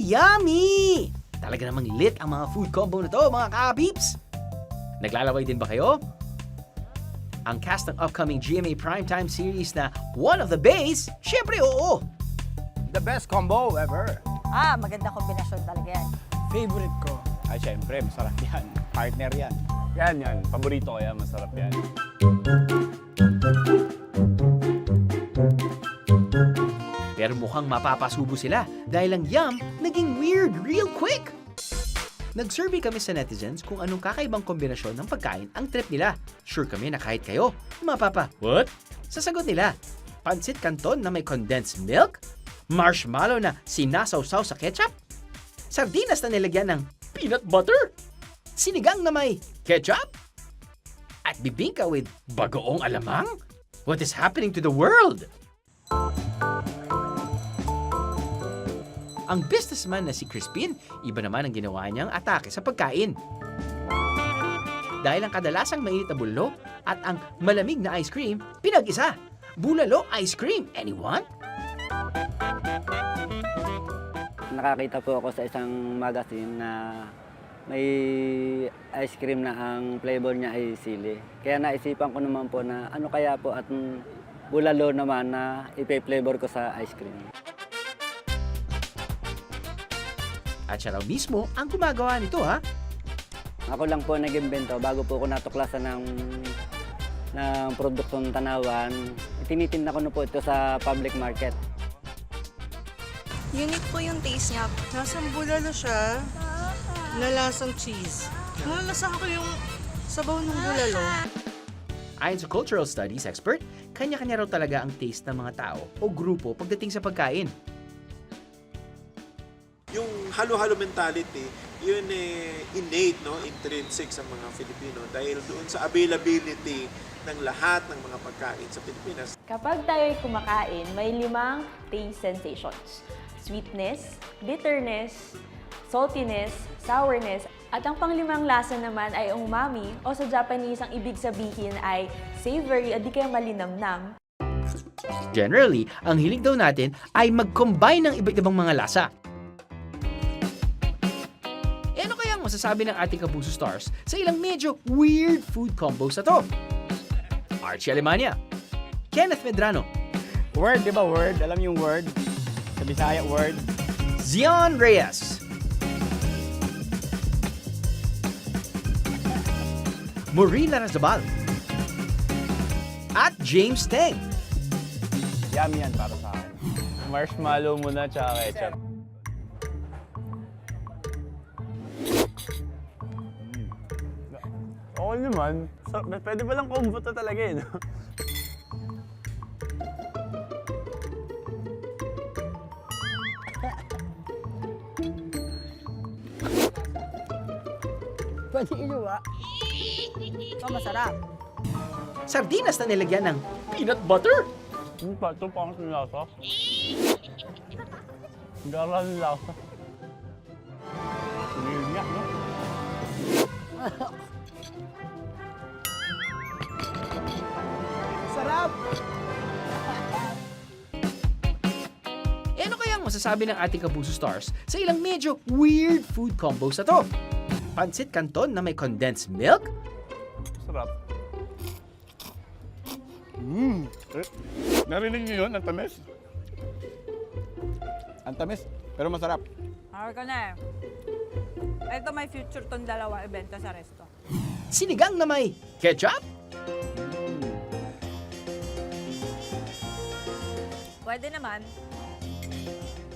yummy! Talaga namang lit ang mga food combo na to, mga ka-peeps! Naglalaway din ba kayo? Ang cast ng upcoming GMA Primetime series na One of the Bays, syempre oo! The best combo ever. Maganda kombinasyon talaga yan. Favorite ko. Ay, syempre, masarap yan. Partner yan. Yan. Paborito ko yan. Masarap yan. Pero mukhang mapapasubo sila dahil ang yum naging weird real quick. Nag-survey kami sa netizens kung anong kakaibang kombinasyon ng pagkain ang trip nila. Sure kami na kahit kayo, mapapa, what? Sasagot nila, pancit canton na may condensed milk, marshmallow na sinasawsaw sa ketchup, sardinas na nilagyan ng peanut butter, sinigang na may ketchup, at bibingka with bagoong alamang? What is happening to the world? Ang businessman na si Crispin, iba naman ang ginawa niyang atake sa pagkain. Dahil ang kadalasang mainit na bulalo at ang malamig na ice cream, pinag-isa. Bulalo ice cream, anyone? Nakakita po ako sa isang magazine na may ice cream na ang flavor niya ay sili. Kaya naisipan ko naman po na ano kaya po at bulalo naman na ipe-flavor ko sa ice cream. At siya raw mismo ang gumagawa nito, ha? Ako lang po nag-imbento bago po ako natuklasan ng produktong tanawan. Tinitinda ko na po ito sa public market. Unique po yung taste niya. Lasang bulalo siya, na lasang cheese. Nalasahan ko yung sabaw ng bulalo. Ayon sa cultural studies expert, kanya-kanya raw talaga ang taste ng mga tao o grupo pagdating sa pagkain. Yung halo-halo mentality, yun innate, no? Intrinsic sa mga Filipino dahil doon sa availability ng lahat ng mga pagkain sa Pilipinas. Kapag tayo'y kumakain, may 5 taste sensations. Sweetness, bitterness, saltiness, sourness, at ang pang-5 lasa naman ay umami o sa Japanese ang ibig sabihin ay savory o di kaya malinamnam. Generally, ang hilig daw natin ay mag-combine ng iba't ibang mga lasa. Ano kaya ang masasabi ng ating Kapuso Stars sa ilang medyo weird food combos na to? Archie Alemania, Kenneth Medrano, Word, di ba word? Alam yung word? Sa Bisaya, word. Zion Reyes, Maureen Larazabal, at James Teng. Yummy yan para sa akin. Marshmallow muna tsaka ketchup. Oo naman. So, pwede ba lang combo to talaga eh, no? Pwede iluwa. Masarap. Sardinas na nilagyan ng peanut butter. Ito pang sinasa. Gara nilasa. Weird nga, no? Sarap! Ano kaya ang masasabi ng ating Kapuso Stars sa ilang medyo weird food combos na to? Pancit canton na may condensed milk? Sarap. Narinig niyo yun? Ang tamis? Ang tamis, pero masarap. Hawag ka na eh. Ito may future tong dalawa ibenta sa resto. Sinigang na may ketchup? Pwede naman.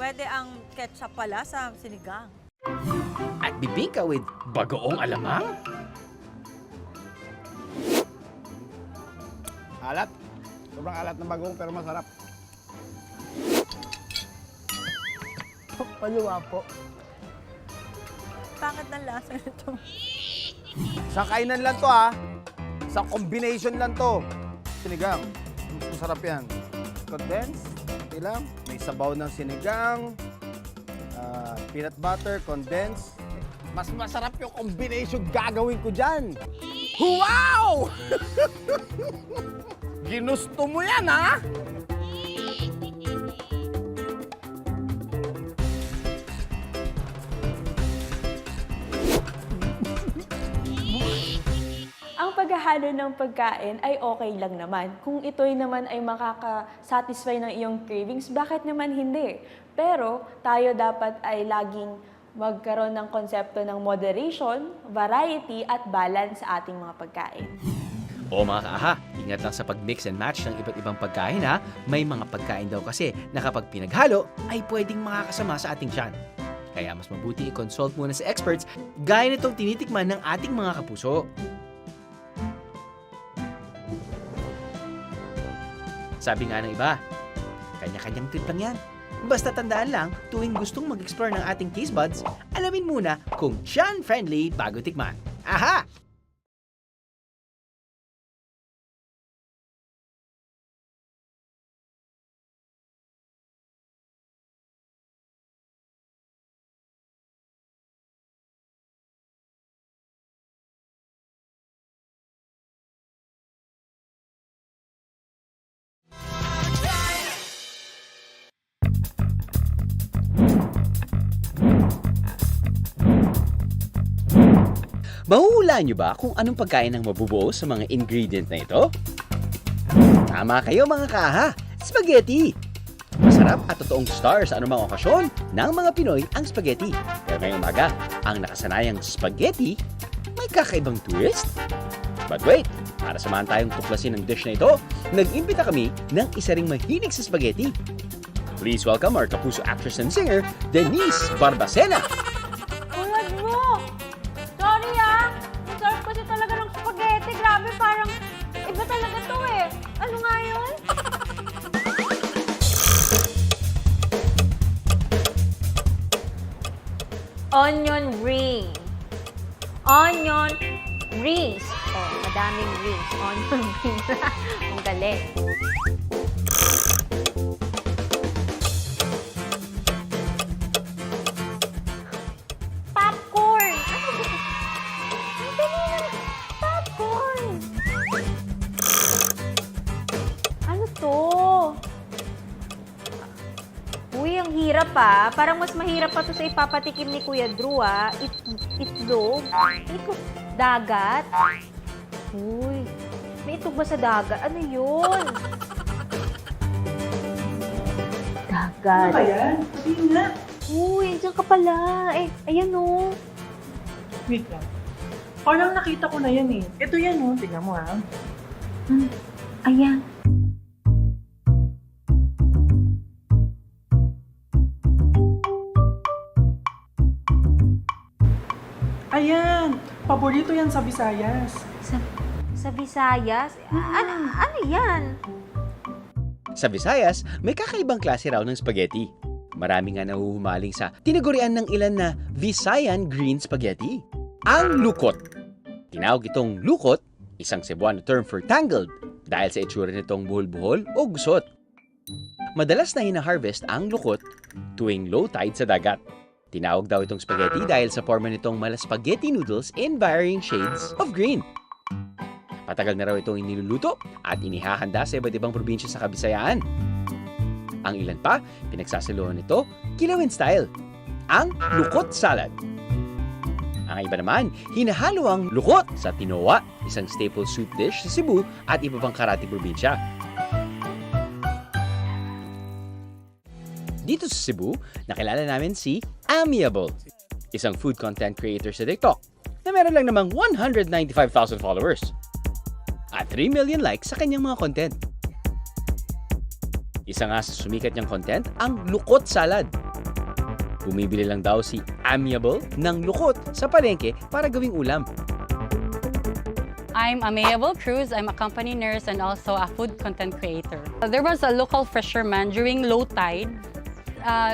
Pwede ang ketchup pala sa sinigang. At bibingka with bagoong alamang? Alat. Sobrang alat ng bagong pero masarap. Paluwa po. Pangit ng lasa nito. Sa kainan lang to ha. Sa combination lang to. Sinigang. Masarap yan. Condensed. Okay lang. May sabaw ng sinigang. Peanut butter, condensed. Mas masarap yung combination gagawin ko dyan. Wow! Ginusto mo yan ha? paghalo ng pagkain ay okay lang naman. Kung ito'y naman ay makaka-satisfy ng iyong cravings, bakit naman hindi? Pero tayo dapat ay laging magkaroon ng konsepto ng moderation, variety, at balance sa ating mga pagkain. O mga kaaha, ingat lang sa pag-mix and match ng iba't ibang pagkain ha. May mga pagkain daw kasi na kapag pinaghalo ay pwedeng makakasama sa ating tiyan. Kaya mas mabuti i-consult muna sa experts gaya nitong tinitikman ng ating mga kapuso. Sabi nga ng iba, kanya-kanyang trip lang yan. Basta tandaan lang, tuwing gustong mag-explore ng ating taste buds, alamin muna kung tiyan-friendly bago tikman. Aha! Mahuhulaan niyo ba kung anong pagkain ang mabubuo sa mga ingredient na ito? Tama kayo mga kaha, spaghetti! Masarap at totoong star sa anumang okasyon ng mga Pinoy ang spaghetti. Pero ngayong umaga, ang nakasanayang spaghetti may kakaibang twist. But wait, para samahan tayong tuklasin ng dish na ito, nag-imbita kami ng isa ring mahilig sa spaghetti. Please welcome our kapuso actress and singer, Denise Barbacena! Tulad mo! Sorry ah! Ang sarap kasi talaga ng spaghetti. Grabe, parang iba talaga to eh. Ano nga yun? Onion ring. Onion rings. Oh, madaming rings. Onion rings. Ang galing. Popcorn! Ang dali lang. Popcorn! Ano to? Uy, ang hirap ah. Parang mas mahirap pa to sa ipapatikim ni Kuya Drew ah. Itlog? Itlog? Dagat? Uy, may itlog ba sa dagat? Ano yun? Dagat. Ano ba yan? Sabihin nga. Uy, diyan ka pala. Eh, ayan oh. Wait lang. Parang nakita ko na yan eh. Ito yan oh. Tingnan mo ha. Ayan. Ayan. Paborito yan sa Visayas. Sa Visayas? Ano yan? Sa Visayas, may kakaibang klase raw ng spaghetti. Marami nga nahuhumaling sa tinagurian ng ilan na Visayan green spaghetti. Ang lukot. Tinawag itong lukot, isang Cebuano term for tangled, dahil sa itsura nitong buhol-buhol o gusot. Madalas na hina-harvest ang lukot tuwing low tide sa dagat. Tinawag daw itong spaghetti dahil sa forma nitong mala spaghetti noodles in varying shades of green. Patagal na raw itong iniluluto at inihahanda sa iba't ibang probinsya sa Kabisayaan. Ang ilan pa, pinagsasaluhan nito, kilawin style, ang lukot salad. Ang iba naman, hinahalo ang lukot sa tinoa, isang staple soup dish sa Cebu at iba pang karating probinsya. Dito sa Cebu, nakilala namin si Amiable, isang food content creator sa TikTok na meron lang namang 195,000 followers at 3 million likes sa kanyang mga content. Isa nga sa sumikat niyang content, ang lukot salad. Bumibili lang daw si Amiable ng lukot sa palengke para gawing ulam. I'm Amiable Cruz. I'm a company nurse and also a food content creator. There was a local fisherman during low tide.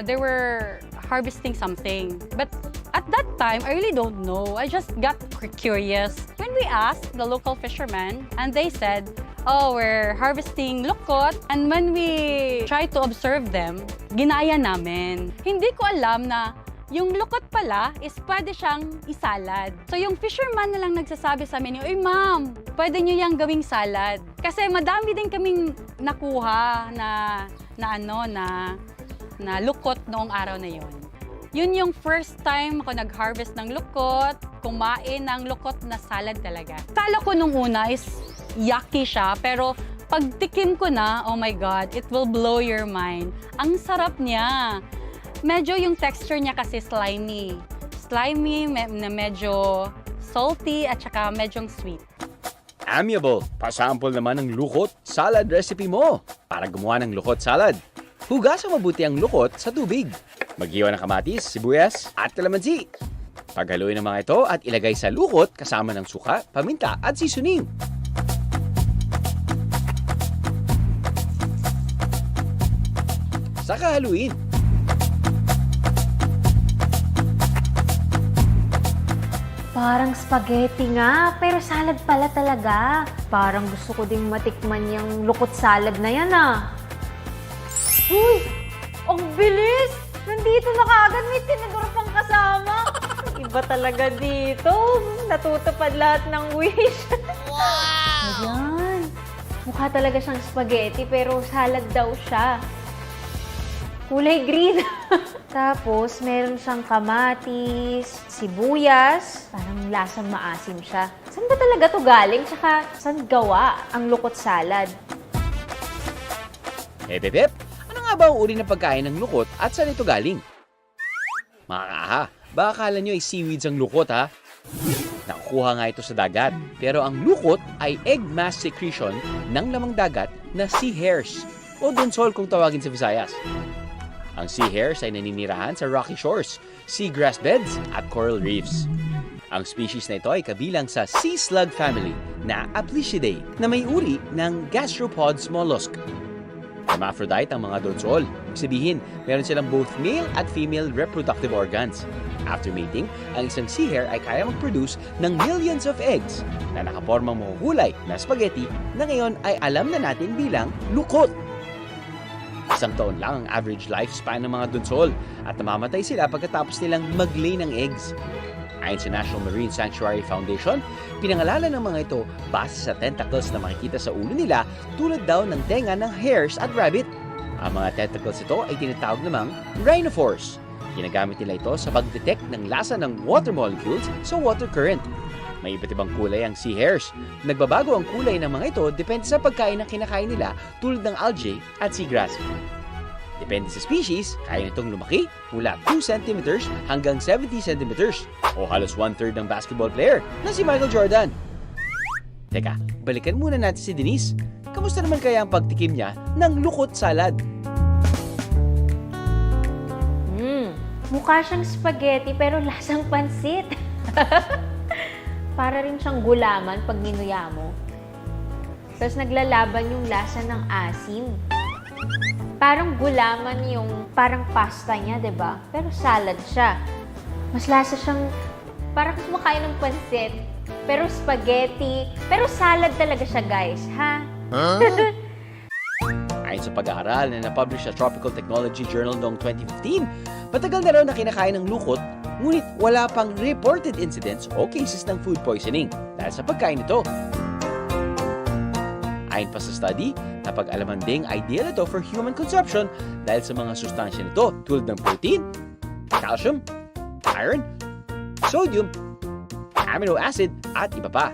They were harvesting something. But at that time, I really don't know. I just got curious. When we asked the local fishermen, and they said, oh, we're harvesting lukot. And when we try to observe them, ginaya namin. Hindi ko alam na yung lukot pala is pwede siyang isalad. So yung fisherman na lang nagsasabi sa amin, uy ma'am, pwede nyo yung gawing salad. Kasi madami din kaming nakuha na lukot noong araw na yon. Yun yung first time ako nag-harvest ng lukot. kumain ng lukot na salad talaga. Kala ko nung una is yucky siya, pero pagtikim ko na, oh my God, it will blow your mind. Ang sarap niya. Medyo yung texture niya kasi slimy. Slimy, na medyo salty, at saka medyong sweet. Amiable, pasample naman ng lukot salad recipe mo. Para gumawa ng lukot salad, hugasan mabuti ang lukot sa tubig. Maghiwa ng kamatis, sibuyas, at kalamansi. Paghaluin ang mga ito at ilagay sa lukot kasama ng suka, paminta at seasoning. Saka haluin. Parang spaghetti nga, pero salad pala talaga. Parang gusto ko ding matikman yung lukot salad na yan ah. Uy! Ang bilis! Nandito na kaagad, may tinidor pang kasama. Iba talaga dito. Natutupad lahat ng wish. Wow! Ayan. Mukha talaga siyang spaghetti, pero salad daw siya. Kulay green. Tapos, meron siyang kamatis, sibuyas. Parang lasang maasim siya. Saan ba talaga to galing? Tsaka, saan gawa ang lukot salad? Pep, ano nga ba ang uri ng pagkain ng lukot at saan ito galing? Mga kaaha, baka akala nyo ay seaweeds ang lukot ha? Nakukuha nga ito sa dagat. Pero ang lukot ay egg mass secretion ng lamang dagat na sea hares o donsol kung tawagin sa Visayas. Ang sea hares ay naninirahan sa rocky shores, seagrass beds at coral reefs. Ang species na ito ay kabilang sa sea slug family na Aplychidae na may uri ng gastropods mollusk. Hermaphrodite ang mga donsol. Ibig sabihin, meron silang both male at female reproductive organs. After mating, ang isang sea hare ay kaya mag-produce ng millions of eggs na nakapormang mahuhulay na spaghetti na ngayon ay alam na natin bilang lukot. 1 taon lang ang average lifespan ng mga donsol at namamatay sila pagkatapos nilang mag-lay ng eggs. Ayon sa National Marine Sanctuary Foundation, pinangalanan ng mga ito base sa tentacles na makikita sa ulo nila tulad daw ng tenga ng hares at rabbit. Ang mga tentacles ito ay tinatawag namang rhinophores. Ginagamit nila ito sa pag-detect ng lasa ng water molecules sa water current. May iba't ibang kulay ang sea hares. Nagbabago ang kulay ng mga ito depende sa pagkain na kinakain nila tulad ng algae at seagrass. Depende sa species, kaya nitong lumaki mula 2 cm hanggang 70 cm o halos 1/3 ng basketball player na si Michael Jordan. Teka, balikan muna natin si Denise. Kamusta naman kaya ang pagtikim niya ng lukot salad? Mukha siyang spaghetti pero lasang pansit. Para rin siyang gulaman pag ninuya mo. Tapos naglalaban yung lasa ng asim. Parang gulaman yung parang pasta niya, 'di ba? Pero salad siya. Mas lasa siyang parang kumakain ng pansit. Pero spaghetti. Pero salad talaga siya, guys. Ha? Ayon sa pag-aaral na na-publish sa Tropical Technology Journal noong 2015, matagal na raw na kinakain ng lukot, ngunit wala pang reported incidents o cases ng food poisoning dahil sa pagkain nito. Ayon pa sa study, napag-alaman ding ideal ito for human consumption dahil sa mga sustansya nito tulad ng protein, calcium, iron, sodium, amino acid, at iba pa.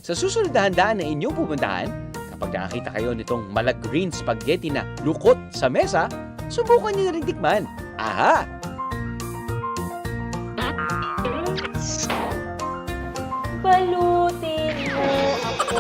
Sa susunod na handaan na inyong pupuntahan, kapag nakakita kayo nitong malaggreen spaghetti na lukot sa mesa, subukan niyo na rin tikman. Aha! Balutin mo ako